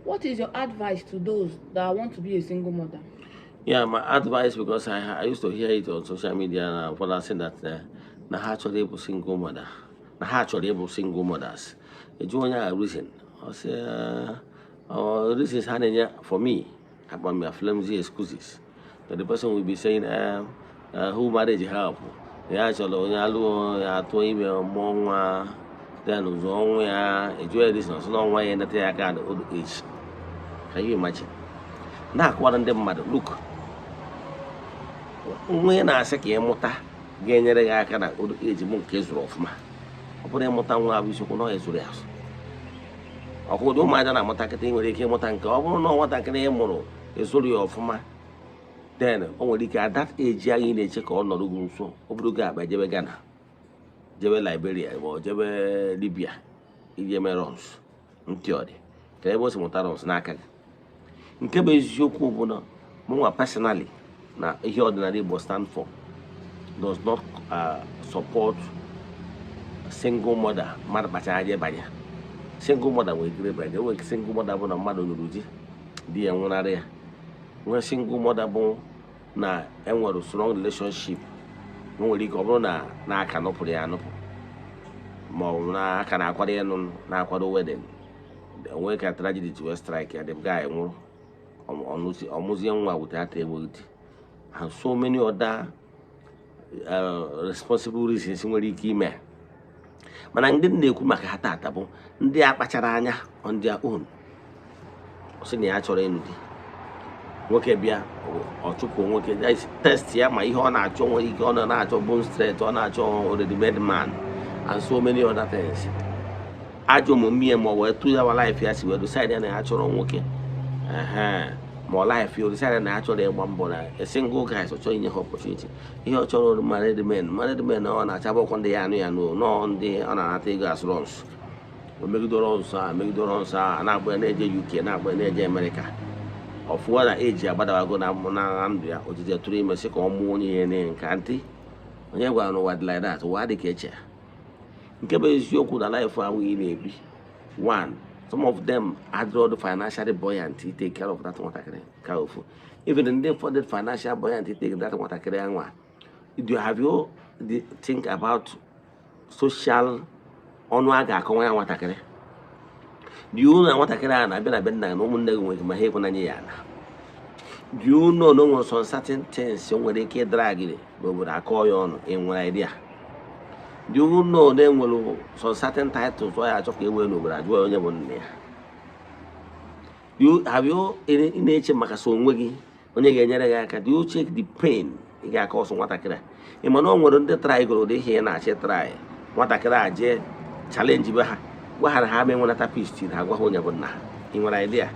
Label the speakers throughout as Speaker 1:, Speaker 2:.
Speaker 1: What is your advice to those that want to be a single mother?
Speaker 2: Yeah, my advice, because I used to hear it on social media, and what I saying that na actually able single mother, na actually able single mothers. It's only a reason. I say, this is happening for me about my flimsy excuses. That the person will be saying, who marriage help? Yeah, actually, ya to email more. Then uzonwe ya enjoy this no so no one na te aka the old age. Can you imagine? Na akwara ndị mmadụ look. Onwe na-asị ka ịmụta ga-enyere gị aka na old age m nke zuru ọfụma. Ọ bụrụ ịmụta nwa abụ isiokwu na ọ ezuru ya azụ. Ọkwụdụ ụmụaka na-amụta kịta ị nwere ike ịmụta nke ọ bụrụ na nwatakịrị ị mụrụ ezuru ya ọfụma. Then o nwere ike at that age anyị na-eche ka ọ nọrọ gị nso ọ bụrụ gị aba jebe Ghana, jebe Liberia or jebe Libya iji eme runs ntị ọ dị ka ebe o si mụta runs n'aka gị. Nke bụ eziokwu bụ na mụnwa personally na ihe ọdịnala Igbo stand for does not support single mother mmadụ kpachara anya banye. Single mother nwere ike banye, nwere single mother bụ na mmadụ nụrụ di ya nwụnarị ya. Nwere single mother bụ na enwere strong relationship, nwere ike ọ bụrụ na n'aka nụpụrụ ya anụpụ ma ọ bụ n'aka na-akwado ya na-akwado wedding, onwe ka tragedy ji wee strike ya, the guy nwụrụ ọmụzie nwa without ability, and so many other responsible reasons nwere ike ime. Mana ndị na-ekwu maka ha tata bụ ndị a kpachara anya on their own. Ọ sị na ya chọrọ ịnụ di, nwoke bịa ọ chụpụ nwoke test ya ma ihe ọ na-achọ nwere ike ọ na-achọ bone straight, ọ na-achọ already made man and so many other things. Ajọ omume ma wee tụ ya life ya si wee decide na ya chọrọ nwoke ma life ya decide na ya chọrọ ịgba mbọ na a single guy chọrọ inye ha opportunity. Ihe ọ chọrọ married men ọ na-achabakwa ndị ya anụ ya nọ ndị ọ na-anata ego as runs. O megidoro nsọ a na-agba na-eje UK, na-agba na-eje America. Ọfụwa na eji agbadawago na ndụ ya ojije tụrụ ime sị ka ọ mụọ onye ihe ne nke ntị onye gwara n'ụwa dị like that ụwa dị ka eche. Nke bụ eziokwu na life ahụ ị na-ebi. One, some of them adroad financially buoyant to take care of that nwatakịrị ka ofu. Even ndị funded financial buoyant to take that nwatakịrị anwa. Have you think about social ọnụ a ga-akọnwa ya nwatakịrị? Do you know nwatakịrị a na-abịa na be nna na ụmụnne gị nwere ma ha ịhụnanya ya na? Do you know na o nwere some certain things nwere ike ịdara gị n'obodo akọ ya ọnụ enwere idea? Do you know na enwere some certain titles ọ ya achọ ka e wee n'obodo ajụọ onye bụ nne ya? Have you na-eche maka so onwe gị onye ga-enyere gị aka? Do you check the pain ị ga-aka ọsọ nwatakịrị a? Ị ma na o nwere ndị try goro ụdị ihe ị na-achị try nwatakịrị a jee challenge be ha gwa ha na ha menwenata peace till ha gwa ha onye bụ nna ha. Ị nwere idea?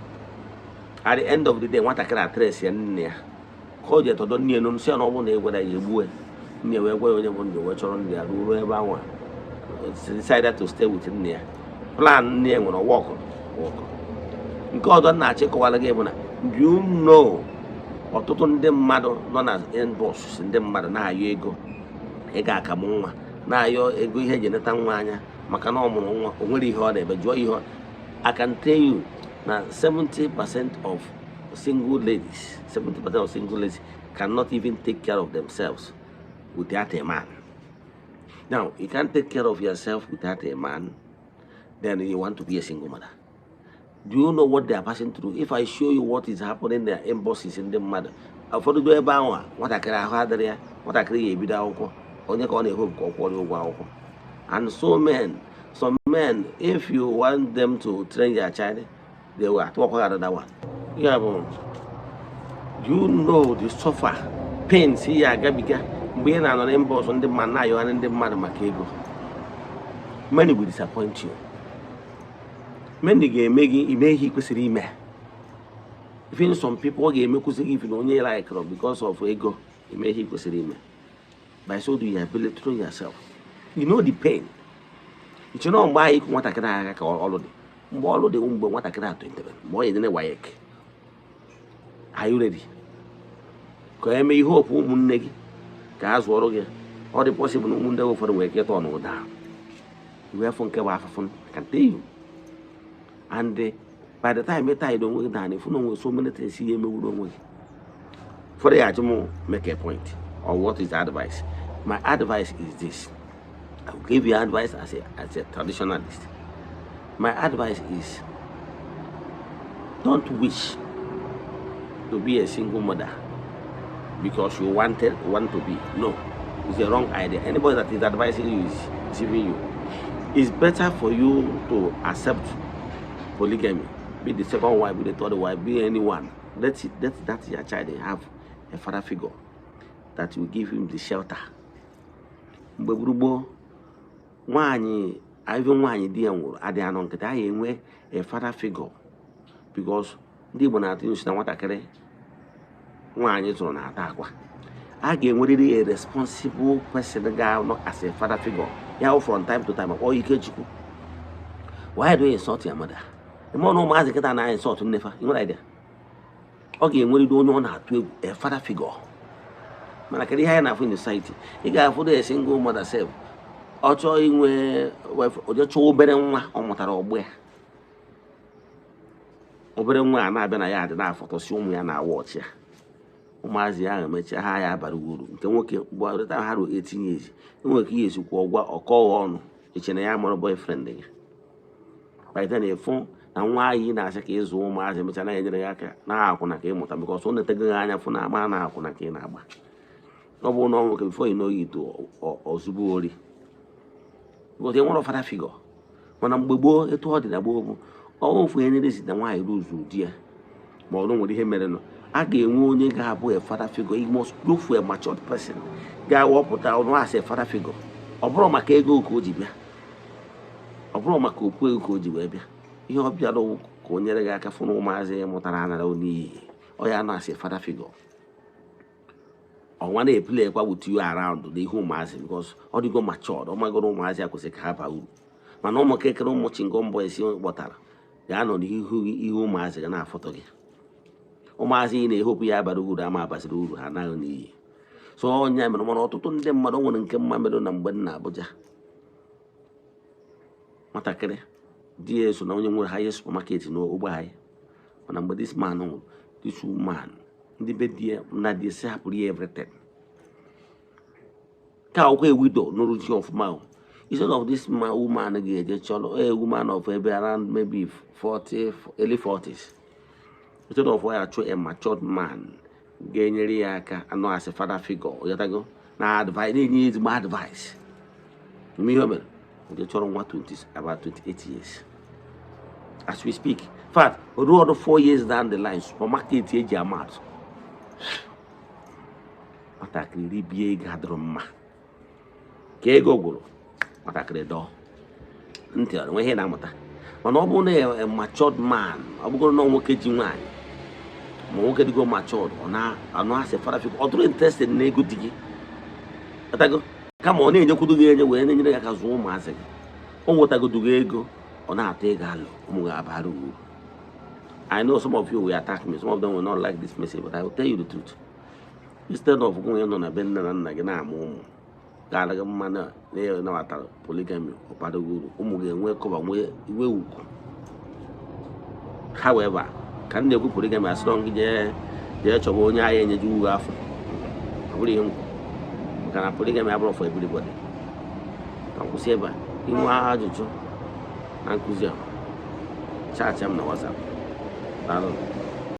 Speaker 2: At the end of the day nwatakịrị a trace ya nne ya ka o ji etọdọ nne ya n'onu si ya na ọ bụrụ na egwere ya egbue nne wee gwa ya onye bụ nne wee chọrọ nne ya ruo ebe anwa decided to stay with nne ya. Plan nne ya nwere work. Nke ọzọ na-achịkọwara gị bụ na you know ọtụtụ ndị mmadụ nọ na inbox ndị mmadụ na-ayọ ego ego akamụ nwa na-ayọ ego ihe eji eneta nwa anya maka na ọ mụrụ nwa o nwere ihe ọ na-ebe jụọ ihe. I can tell you na 70% of single ladies cannot even take care of themselves without a man. Now, you can't take care of yourself without a man, then you want to be a single mother. Do you know what they are passing through? If I show you what is happening in their embassies in the mother, ụfọdụ do ebe ahụ nwatakịrị ahụ adịrị ya, nwatakịrị ya ebido akwụkwọ onye ka ọ na-ehope ka ọ kwụọ ụgwọ akwụkwọ. And some men, if you want them to train your child, they will talk another one. Yeah, but you know the suffer pain see ya gabiga mgbe ị na-anọ na mbọsọ ndị mmadụ na-ayọ ndị mmadụ maka ego. Many will disappoint you. Many ga-eme gị ime ihe kwesịrị ime. Even some people ga-emekwụsị gị ife na onye like because of ego ime ihe kwesịrị ime. By so do your ability to yourself. You know the pain. Iche na mgbe anyị nwatakịrị agha ka ọlụ dị. Mgbe ọlụ dị mgbe nwatakịrị atọ intebe mgbe ọ yedene wayek. Are you ready? Ka eme ihe ofu ụmụnne gị ka a zụọrọ gị. Ọ dị possible na ụmụnne ụfọdụ nwere ike ịtọ n'ụda. Iwe afọ nke bụ afụfụ can tell you. And By the time you tie don't work down, if you know so many things, you don't work. For the Ajimo, make a point. Or what is the advice? My advice is this. I will give you advice as a traditionalist. My advice is don't wish to be a single mother because you want to be. No, it's a wrong idea. Anybody that is advising you is deceiving you. It's better for you to accept polygamy, be the second wife, be the third wife, be anyone. That's your child. They have a father figure that will give him the shelter. Even when dear at the anon a father figure because they were not using what I carry. One is on attack. Again, what is a responsible person, the guy not as a father figure. Yeah, from time to time, or you catch you. Why do you insult your mother? The more no matter get an insult to never, you know idea. Okay, what you don't know how to a father figure. Man, I can hear enough in the society. You got for the single mother self. Also, in where or just so better on Motaro Ogbuefi. Over the one I've been a yard and I for show me and I watch ya. Umazia, make a higher baruguru. Can work by the time I had 18 years. You work years you call on each and a boyfriend. By then, a phone and why you know, as a case, woman, as a Yaka, now when I came with them because only the Ganya for a man now when I came up. No one looking before you know you to or Zuburi. Because they want a father figure. When I'm Bobo, it told it above. Oh, for any reason, the why lose you, dear. More than what he made. I gave one nigga a father figure. He must look for a matured person. Guy walk without no as a father figure. Or bro, my kego koji. Or bro, my cocoa koji webia. You hope you don't go near the Gaka for no maze, Motarana, or you are not a father figure. Or one day play what would you around the home maze because all you go matured. Oh my god, maze, I could say Kapa. My normal cake, no watching gumbo is water. They are not who maze and our photo. O mazi ne hope ya baru da ma basiru ana ni so onya me no otutu ndị mmadụ nwere nke mma medo na mgbe na Abuja matakere die so na onye nwere highest supermarket no Ogbuefi mana mgbe this man this woman ndị be die na die say hapụrụ everything ka okwe widow no ruji of ma instead of this man woman ga-eje chọrọ a woman of maybe around maybe 40 early 40s. Instead of why I show a matured man, Ganyaka, and not as a father figure, Yatago. Now, advice needs my advice. Me, the children want 20, about 28 years. As we speak, in fact, road 4 years down the line, supermarket age amount. What I can be a gadroma. Kego, what I can do. Until we hear Namata. When a matured man, I'm going to know what kitchen wine. Mo get go matured or now I know as a father figure or interested in a good diggy. Come on in, you could do any way any like a zoom as a on what I go to go or not take a Mugabaru. I know some of you will attack me, some of them will not like this message, but I will tell you the truth. Instead of going on a bend and like a mom, Galaga manner, they are not polygamy or Padagu, Umuga, and welcome away. However, can they go polygamy as long as they're Chobonia and you do after? Can polygamy abroad for everybody? Uncle Seba, you are Uncle Zia. Chat him now, what's up?